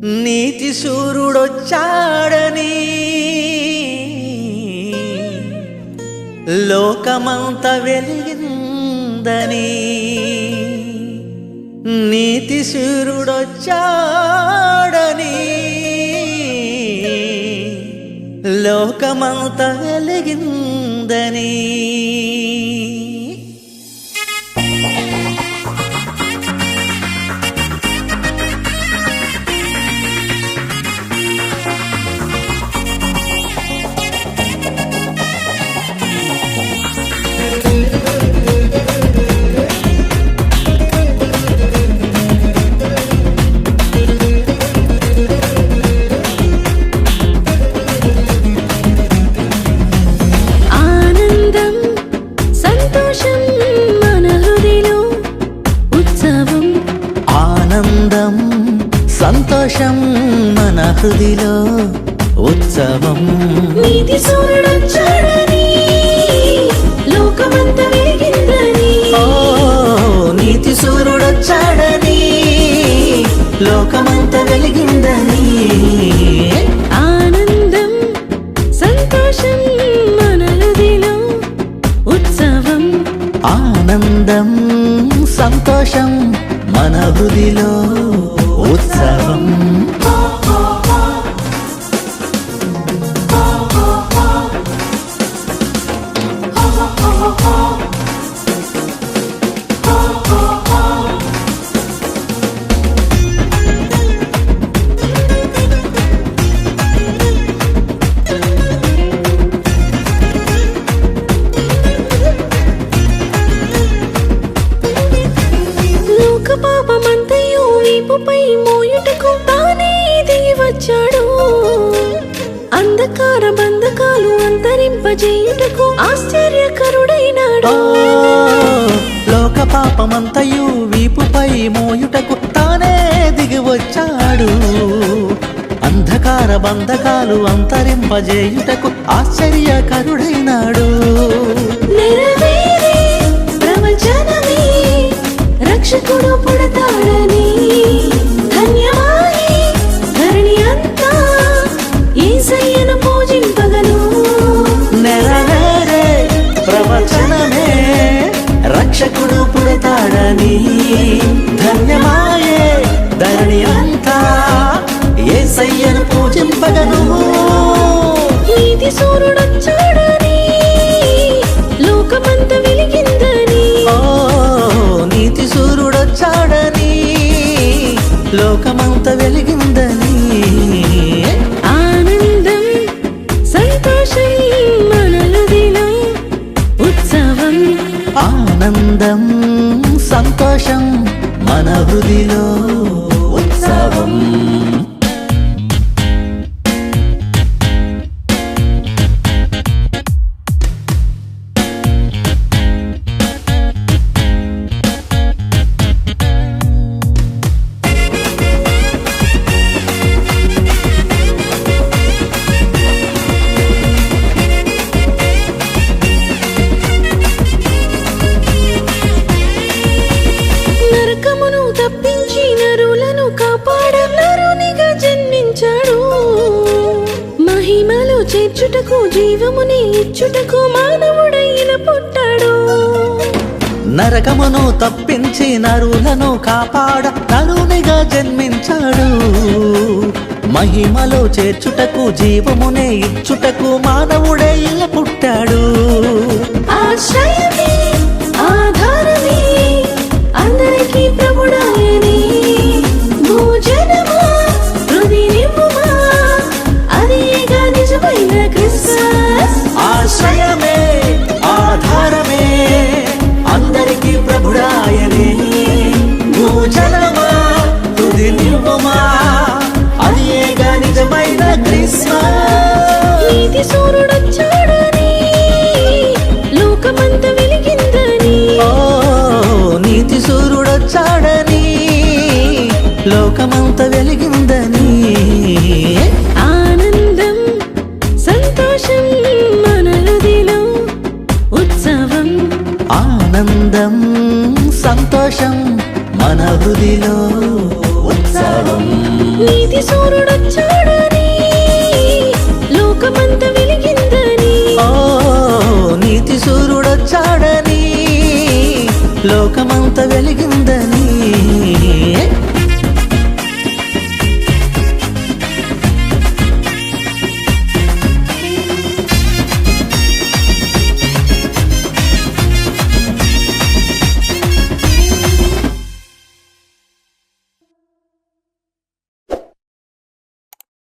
నీతి సూర్యుడొచ్చాడని లోకమంత వెలిగిందని నీతి సూర్యుడొచ్చాడని లోకమంత వెలిగిందని సంతోషం మన హృదిలో ఉత్సవం నీతి సూర్యుడొచ్చాడని లోకమంత వెలిగిందని నీతి సూర్యుడొచ్చాడని లోకమంత వెలిగిందని ఆనందం సంతోషం మన హృదిలో ఉత్సవం ఆనందం సంతోషం మన హృదిలో ఉత్సవం లోక పాపమంతయు వీపుపై మోయుటకు తానే దిగి వచ్చాడు అంధకార బంధకాలు అంతరింపజేయుటకు ఆశ్చర్యకరుడైనాడు లోక పాపమంతయు వీపుపై మోయుటకు తానే దిగి వచ్చాడు అంధకార బంధకాలు అంతరింపజేయుటకు ఆశ్చర్యకరుడైనాడు నెరవేరే ప్రవచనమే రక్షకుడు పుడతాడని ధన్యమాయే ధరణి అంతా యేసయ్యను పూజింపగను నెరవేరే ప్రవచనమే రక్షకుడు పుడతాడని ధన్యమాయే ధరణి అంతా యేసయ్యను పూజింపగను నీతి సూర్యుడొచ్చాడని లోకమంత వెలిగిందని నీతి సూర్యుడొచ్చాడని లోకమంత వెలిగిందని ఆనందం సంతోషం మన హృదిలో ఉత్సవం ఆనందం సంతోషం మన హృదిలో ఉత్సవం నరకమును తప్పించి నరులను కాపాడ నరునిగా జన్మించాడు మహిమలో చేర్చుటకు జీవముని ఇచ్చుటకు మానవుడైన పుట్టాడు నరకమును తప్పించి నరులను కాపాడ నరునిగా జన్మించాడు మహిమలో చేర్చుటకు జీవమునే ఇచ్చుటకు మానవుడే ఇలా పుట్టాడు ఆశ్రయమే ఆధారమే అందరికీ ప్రభుడాయనే భోజనమా హృదయముమా అదేగా నిజమైన క్రిస్మస్ ఆశ్రయమే ఆధారమే అందరికీ ప్రభుడాయనే భోజనమా తుది నివ్వమా అదేగా నిజమైన క్రిస్మస్ నీతి సూర్యుడొచ్చాడని లోకమంత వెలిగిందని నీతి సూర్యుడొచ్చాడని లోకమంత వెలిగిందని ఆనందం సంతోషం మన హృదిలో ఉత్సవం ఆనందం సంతోషం మన హృదిలో ఉత్సవం. నీతి సూర్యుడొచ్చాడని లోకమంత వెలిగిందని ఓ నీతి సూర్యుడొచ్చాడని లోకమంత వెలిగిందని